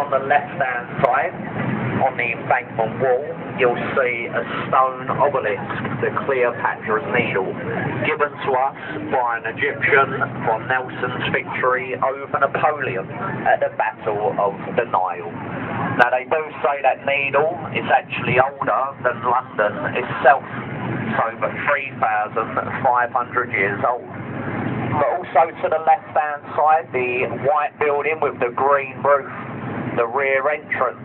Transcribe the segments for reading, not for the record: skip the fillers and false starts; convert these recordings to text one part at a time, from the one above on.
on the left-hand side, on the embankment wall, you'll see a stone obelisk, the Cleopatra's Needle, given to us by an Egyptian for Nelson's victory over Napoleon at the Battle of the Nile. Now they do say that needle is actually older than London itself, so over 3,500 years old. But also to the left-hand side, the white building with the green roof, the rear entrance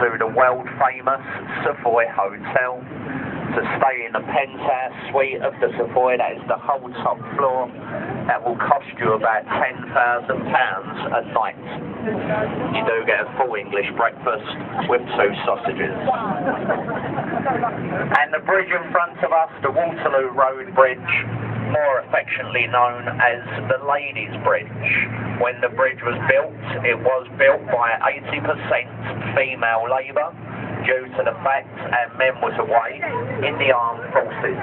to the world-famous Savoy Hotel. To stay in the penthouse suite of the Savoy, that is the whole top floor, that will cost you about £10,000 a night. You do get a full English breakfast with 2 sausages. And the bridge in front of us, the Waterloo Road Bridge, more affectionately known as the Ladies' Bridge. When the bridge was built, it was built by 80% female labour, due to the fact our men was away in the armed forces.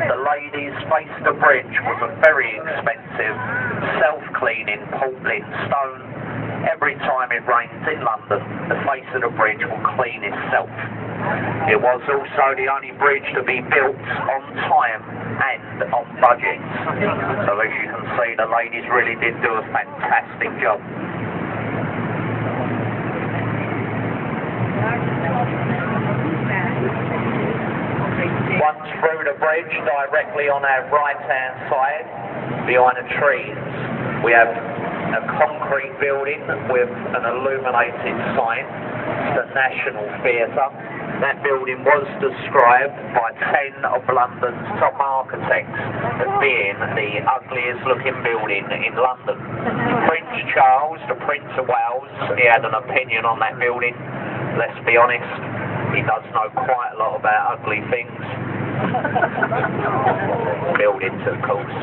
The ladies faced the bridge with a very expensive self-cleaning porcelain stone. Every time it rains in London, the face of the bridge will clean itself. It was also the only bridge to be built on time and on budget. So as you can see, the ladies really did do a fantastic job. Once through the bridge, directly on our right-hand side, behind the trees, we have a concrete building with an illuminated sign, the National Theatre. That building was described by 10 of London's top architects as being the ugliest looking building in London. Prince Charles, the Prince of Wales, he had an opinion on that building. Let's be honest, he does know quite a lot about ugly things. Buildings, of course.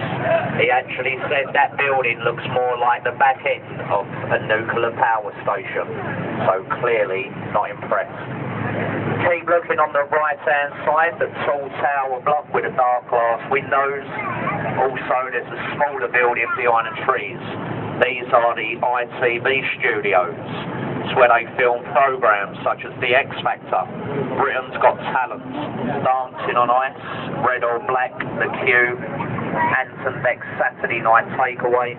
He actually said that building looks more like the back end of a nuclear power station, so clearly not impressed. Keep looking on the right-hand side, the tall tower block with the dark glass windows. Also, there's a smaller building behind the trees. These are the ITV studios. It's where they film programmes such as The X Factor, Britain's Got Talent, Dancing on Ice, Red or Black, The Cube, Anton Beck's Saturday Night Takeaway.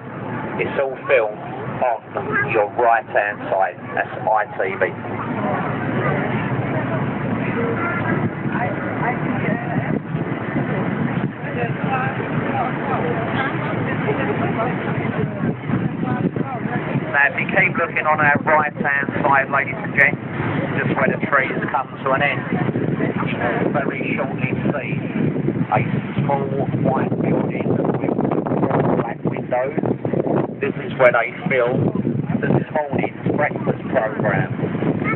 It's all filmed on your right-hand side. That's ITV. Now, if you keep looking on our right-hand side, ladies and gents, just where the trees come to an end, you will very shortly see a small white building with black windows. This is where they film this morning's breakfast programme.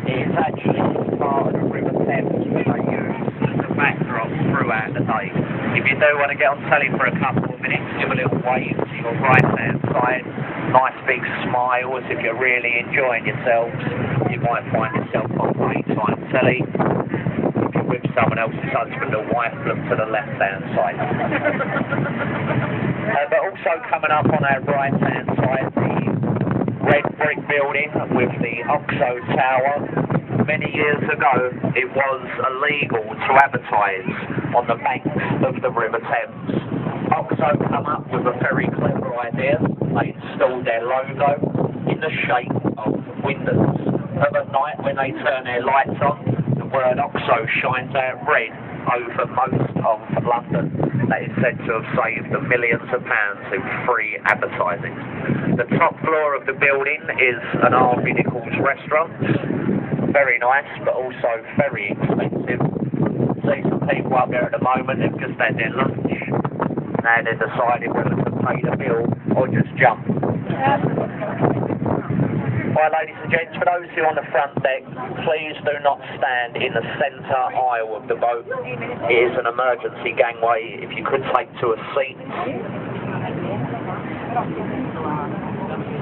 It is actually part of the River Thames that they use as a backdrop throughout the day. If you do want to get on telly for a couple of minutes, give a little wave to your right-hand side. Nice big smiles. If you're really enjoying yourselves, you might find yourself on daytime telly. If you're with someone else's husband or wife, look to the left-hand side. But also coming up on our right-hand side, the red brick building with the Oxo Tower. Many years ago, it was illegal to advertise on the banks of the River Thames. Oxo come up with a very clever idea. They installed their logo in the shape of windows. But at night, when they turn their lights on, the word Oxo shines out red over most of London. That is said to have saved them millions of pounds in free advertising. The top floor of the building is an Harvey Nichols restaurant. Very nice, but also very expensive. See some people up there at the moment who've just had their lunch. Now they're deciding whether to pay the bill or just jump. Right, ladies and gents, for those who are on the front deck, please do not stand in the centre aisle of the boat. It is an emergency gangway. If you could take to a seat.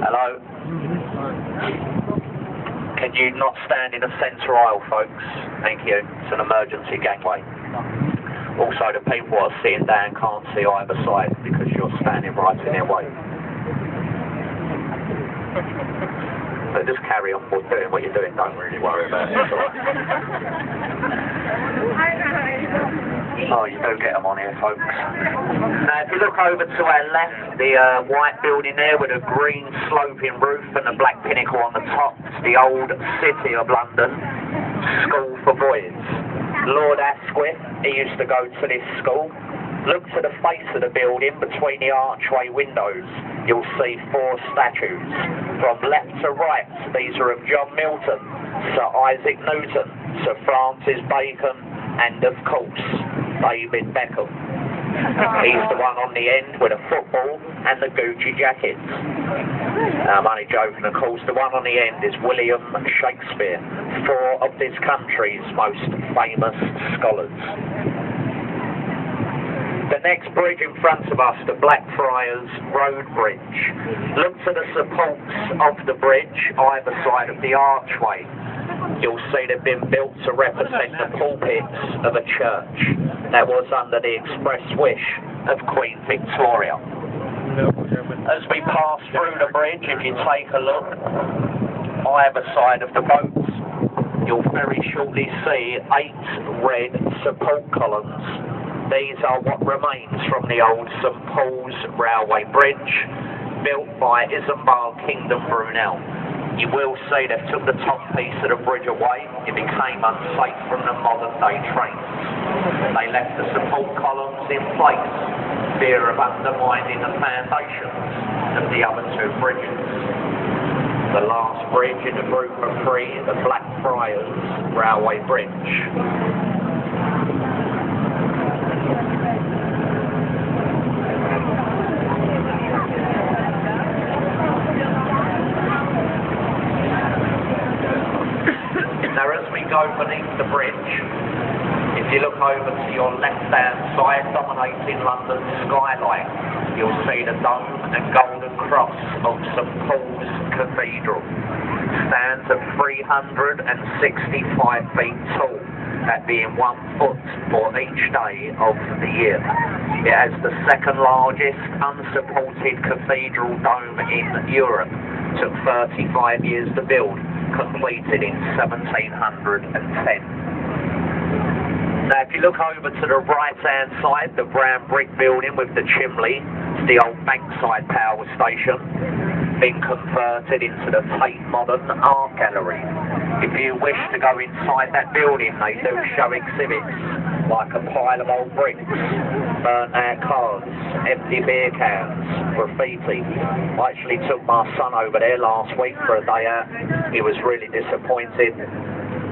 Hello? Can you not stand in the centre aisle, folks? Thank you. It's an emergency gangway. Also, the people who are sitting down can't see either side because you're standing right in their way. So just carry on with doing what you're doing, don't really worry about it. It's all right. Oh, you do get them on here, folks. Now, if you look over to our left, the white building there with a green sloping roof and the black pinnacle on the top, it's the old City of London School for Boys. Lord Asquith, he used to go to this school. Look to the face of the building between the archway windows. You'll see 4 statues. From left to right, these are of John Milton, Sir Isaac Newton, Sir Francis Bacon, and of course, David Beckham. He's the one on the end with a football and the Gucci jacket. I'm only joking, of course. The one on the end is William Shakespeare, 4 of this country's most famous scholars. The next bridge in front of us, the Blackfriars Railway. Look to the supports of the bridge either side of the archway. You'll see they've been built to represent the pulpits of a church that was under the express wish of Queen Victoria. As we pass through the bridge, if you take a look either side of the boats, you'll very shortly see 8 red support columns. These are what remains from the old St Paul's Railway Bridge, built by Isambard Kingdom Brunel. You will see they've took the top piece of the bridge away. It became unsafe from the modern day trains. They left the support columns in place, fear of undermining the foundations of the other 2 bridges. The last bridge in the group of 3, the Blackfriars Railway Bridge. Go beneath the bridge. If you look over to your left-hand side, dominating London's skyline, you'll see the dome and golden cross of St Paul's Cathedral. It stands at 365 feet tall, that being 1 foot for each day of the year. It has the 2nd largest unsupported cathedral dome in Europe. Took 35 years to build, completed in 1710. Now if you look over to the right hand side, the brown brick building with the chimney, it's the old Bankside Power Station, been converted into the Tate Modern Art Gallery. If you wish to go inside that building, they do show exhibits like a pile of old bricks, burnt out cars, empty beer cans, graffiti. I actually took my son over there last week for a day out. He was really disappointed.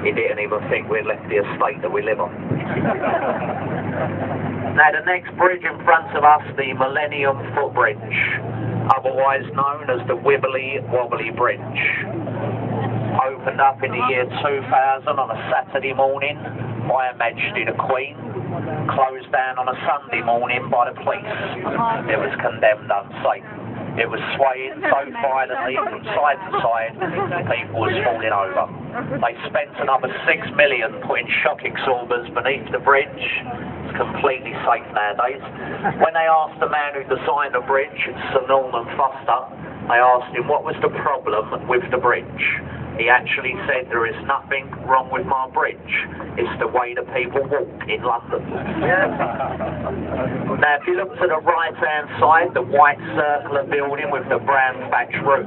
He didn't even think we'd left the estate that we live on. Now the next bridge in front of us, the Millennium Footbridge, otherwise known as the Wibbly Wobbly Bridge. Opened up in the year 2000 on a Saturday morning by Her Majesty the Queen, closed down on a Sunday morning by the police. It was condemned unsafe. It was swaying so violently from side to side, people was falling over. They spent another $6 million putting shock absorbers beneath the bridge. It's completely safe nowadays. When they asked the man who designed the bridge, Sir Norman Foster, they asked him what was the problem with the bridge. He actually said, there is nothing wrong with my bridge. It's the way the people walk in London. Now, if you look to the right-hand side, the white circular building with the brown thatch roof,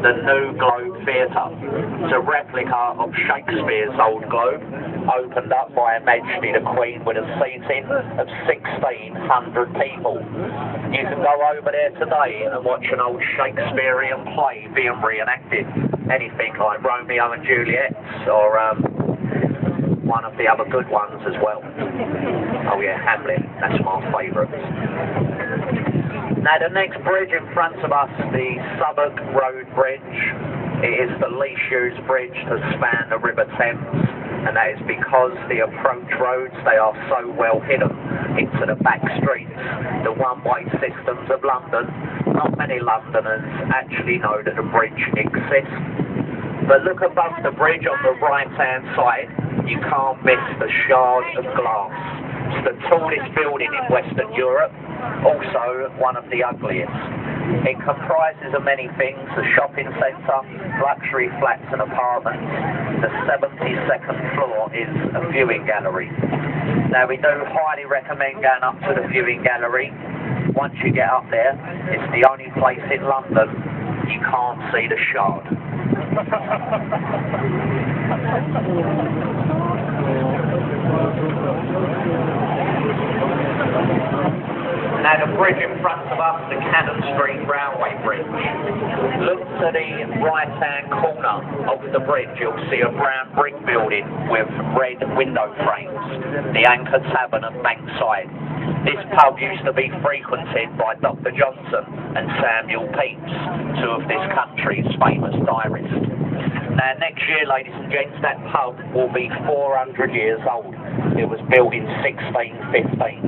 the New Globe Theatre. It's a replica of Shakespeare's Old Globe, opened up by Her Majesty the Queen with a seating of 1,600 people. You can go over there today and watch an old Shakespearean play being reenacted. Anything like Romeo and Juliet, or one of the other good ones as well. Oh yeah, Hamlet, that's my favourite. Now the next bridge in front of us, the Southwark Road Bridge. It is the least used bridge to span the River Thames, and that is because the approach roads, they are so well hidden into the back streets, the one-way systems of London. Not many Londoners actually know that the bridge exists. But look above the bridge on the right-hand side, you can't miss the Shard of Glass. It's the tallest building in Western Europe, also one of the ugliest. It comprises of many things: a shopping centre, luxury flats and apartments. The 72nd floor is a viewing gallery. Now we do highly recommend going up to the viewing gallery. Once you get up there, it's the only place in London you can't see the Shard. Now the bridge in front of us, the Cannon Street Railway Bridge. Look to the right-hand corner of the bridge, you'll see a brown brick building with red window frames, the Anchor Tavern at Bankside. This pub used to be frequented by Dr. Johnson and Samuel Pepys, two of this country's famous diarists. Now next year, ladies and gents, that pub will be 400 years old. It was built in 1615.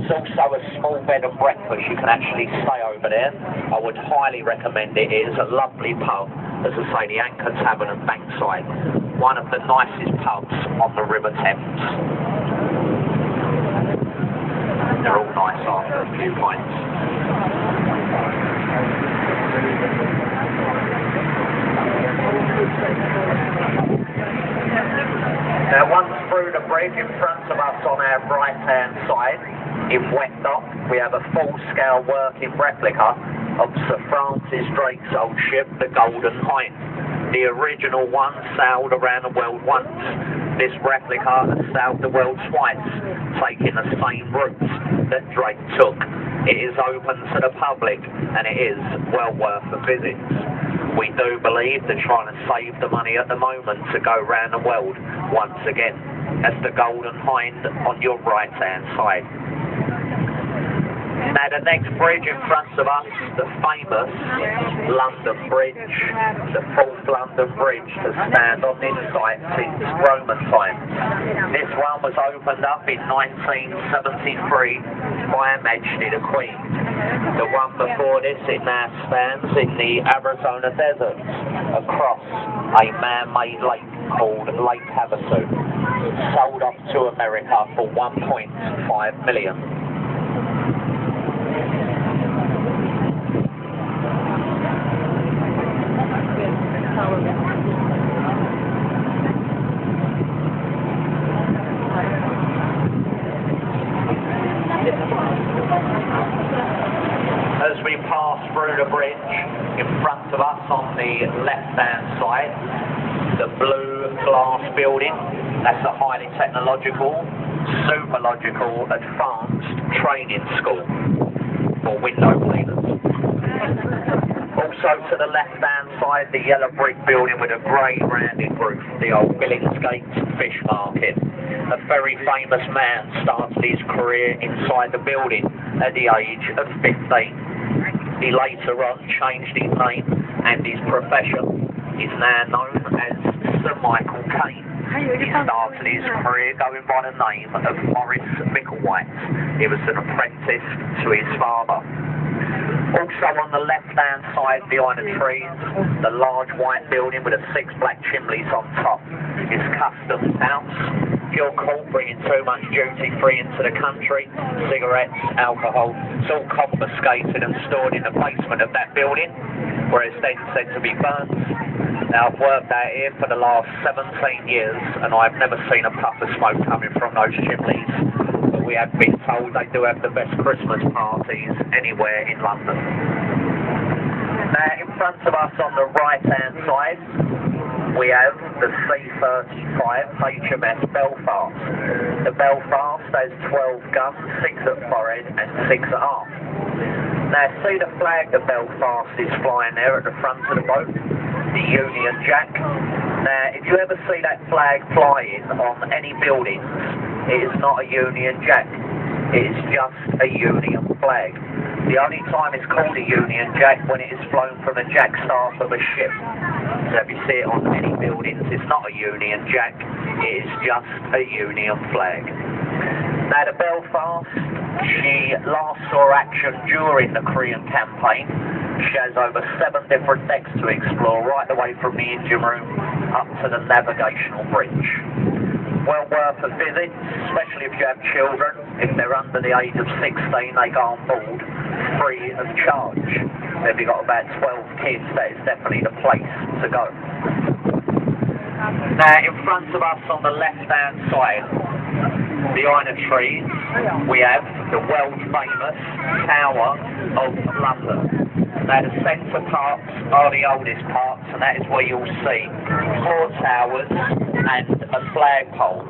It's also a small bed and breakfast. You can actually stay over there. I would highly recommend it. It is a lovely pub. As I say, the Anchor Tavern and Bankside. One of the nicest pubs on the River Thames. They're all nice after a few pints. Now once through the bridge, in front of us on our right hand side, in Wet Dock, we have a full-scale working replica of Sir Francis Drake's old ship, the Golden Hind. The original one sailed around the world once. This replica has sailed the world twice, taking the same routes that Drake took. It is open to the public and it is well worth a visit. We do believe they're trying to save the money at the moment to go round the world once again. That's the Golden Hind on your right hand side. Now the next bridge in front of us, the famous London Bridge, the fourth London Bridge to stand on this site since Roman times. This one was opened up in 1973 by Her Majesty the Queen. The one before this, it now stands in the Arizona desert across a man-made lake called Lake Havasu, sold off to America for $1.5 million. As we pass through the bridge, in front of us on the left-hand side, the blue glass building. That's a highly technological, super logical, advanced training school for window cleaners. Also to the left-hand side, the yellow brick building with a grey rounded roof, the old Billingsgate fish market. A very famous man started his career inside the building at the age of 15. He later on changed his name and his profession. He's now known as Sir Michael Caine. He started his career going by the name of Maurice Micklewhite. He was an apprentice to his father. Also on the left-hand side behind the trees, the large white building with the 6 black chimneys on top is Customs House. If you're caught bringing too much duty-free into the country, cigarettes, alcohol, it's all confiscated and stored in the basement of that building, where it's then said to be burnt. Now I've worked out here for the last 17 years and I've never seen a puff of smoke coming from those chimneys. We have been told they do have the best Christmas parties anywhere in London. Now in front of us on the right hand side we have the C-35 HMS Belfast. The Belfast has 12 guns, 6 at forehead and 6 at aft. Now see the flag the Belfast is flying there at the front of the boat? The Union Jack. Now if you ever see that flag flying on any buildings, it is not a Union Jack, it is just a Union flag. The only time it's called a Union Jack when it is flown from the jackstaff of a ship. So if you see it on any buildings, it's not a Union Jack, it is just a Union flag. Now the Belfast, she last saw action during the Korean campaign. She has over 7 different decks to explore, right the way from the engine room up to the navigational bridge. Well worth a visit, especially if you have children. If they're under the age of 16, they go on board free of charge. If you've got about 12 kids, that is definitely the place to go. Now, in front of us on the left-hand side, behind the trees, we have the world-famous Tower of London. Now, the centre parts are the oldest parts, and that is where you'll see 4 towers and a flagpole.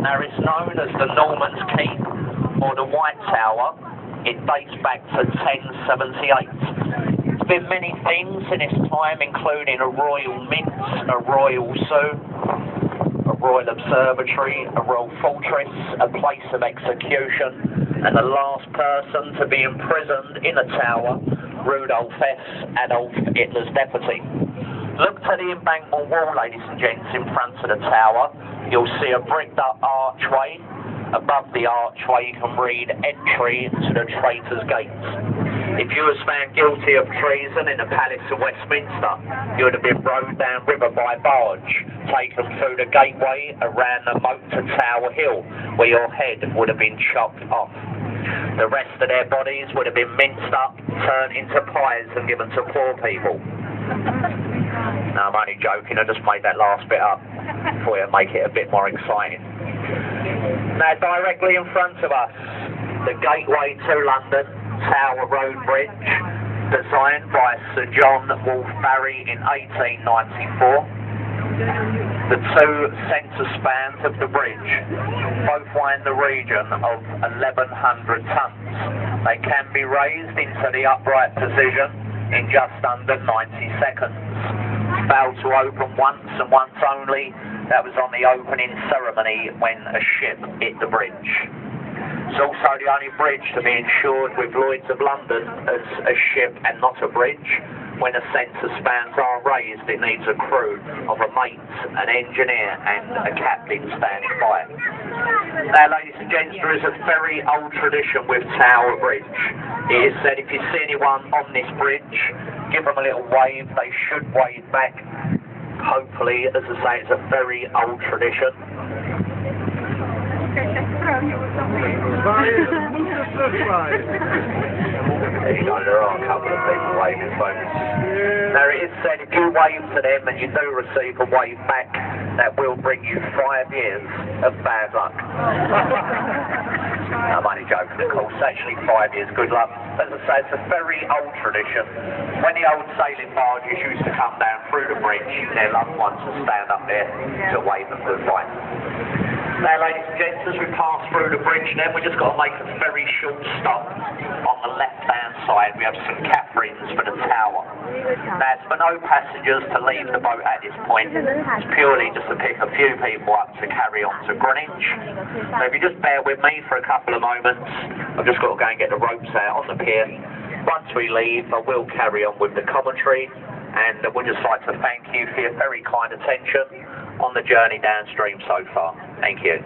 Now, it's known as the Norman's Keep, or the White Tower. It dates back to 1078. There's been many things in its time, including a royal mint, a royal zoo, a royal observatory, a royal fortress, a place of execution, and the last person to be imprisoned in a tower, Rudolf S. Adolf Hitler's deputy. Look to the embankment wall, ladies and gents, in front of the tower. You'll see a bricked up archway. Above the archway you can read entry to the Traitor's Gate. If you was found guilty of treason in the Palace of Westminster, you would have been rowed down river by barge, taken through the gateway around the moat to Tower Hill, where your head would have been chopped off. The rest of their bodies would have been minced up, turned into pies and given to poor people. No, I'm only joking, I just made that last bit up for you to make it a bit more exciting. Now, directly in front of us, the gateway to London, Tower Road Bridge, designed by Sir John Wolfe Barry in 1894. The 2 centre spans of the bridge both weigh in the region of 1,100 tonnes. They can be raised into the upright position in just under 90 seconds. Failed to open once and once only. That was on the opening ceremony when a ship hit the bridge. It's also the only bridge to be insured with Lloyd's of London as a ship and not a bridge. When the centre spans are raised, it needs a crew of a mate, an engineer and a captain standing by. Now, ladies and gents, there is a very old tradition with Tower Bridge. It is said if you see anyone on this bridge, give them a little wave. They should wave back. Hopefully, as I say, it's a very old tradition. There you go, there are a couple of people waving, folks. Now, it is said if you wave to them and you do receive a wave back, that will bring you 5 years of bad luck. I'm only joking, of course. Actually, 5 years good luck. As I say, it's a very old tradition. When the old sailing barges used to come down through the bridge, their loved ones would stand up there to wave them goodbye. Now, ladies and gents, as we pass through the bridge then, we've just got to make a very short stop. On the left-hand side, we have St Catherine's for the tower. Now, it's for no passengers to leave the boat at this point. It's purely just to pick a few people up to carry on to Greenwich. So if you just bear with me for a couple of moments, I've just got to go and get the ropes out on the pier. Once we leave, I will carry on with the commentary, and we'd just like to thank you for your very kind attention on the journey downstream so far. Thank you.